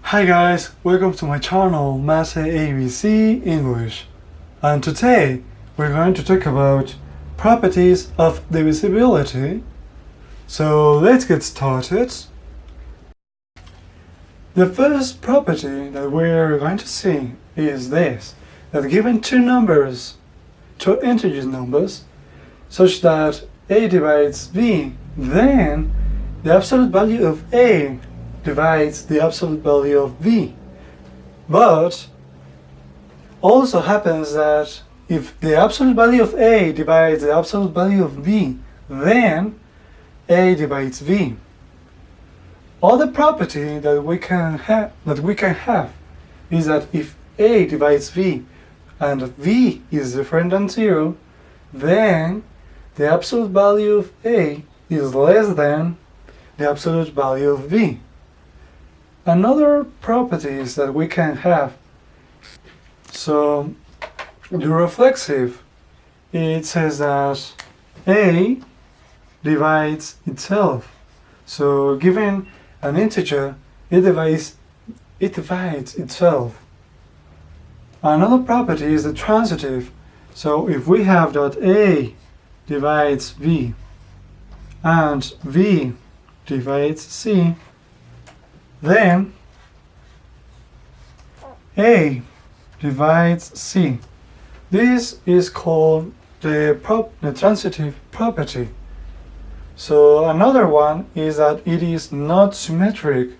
Hi guys, welcome to my channel MateABC English, and today we're going to talk about properties of divisibility. So let's get started. The first property that we're going to see is this, that given two integer numbers, such that a divides b, then the absolute value of a divides the absolute value of b. But also happens that if the absolute value of a divides the absolute value of b, then a divides b. Other property that we can have is that if a divides b and b is different than 0, then the absolute value of a is less than the absolute value of b. Another properties that we can have, so the reflexive, it says that a divides itself. So given an integer, it divides itself. Another property is the transitive. So if we have that a divides b and b divides c, then a divides c. This is called the transitive property. So another one is that it is not symmetric.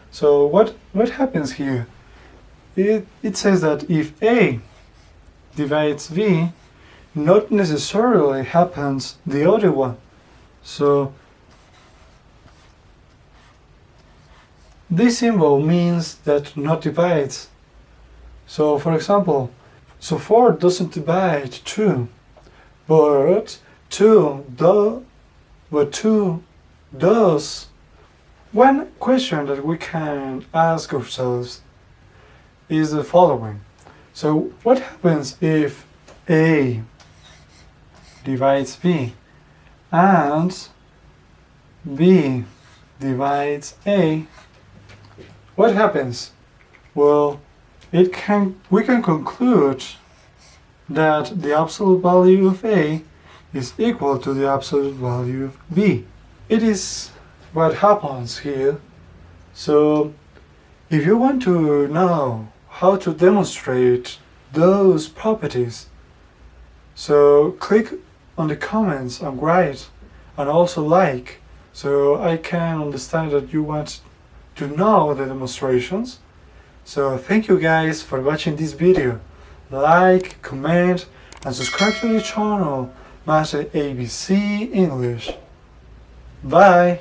So what happens here? It says that if a divides b, not necessarily happens the other one. So this symbol means that not divides. So for example, 4 doesn't divide 2, but 2 does. One question that we can ask ourselves is the following. So what happens if a divides b and b divides a? What happens? Well, we can conclude that the absolute value of a is equal to the absolute value of b. It is what happens here. So if you want to know how to demonstrate those properties, so click on the comments and write, and also like, so I can understand that you want to know the demonstrations. So thank you guys for watching this video. Like, comment, and subscribe to the channel MateABC English. Bye!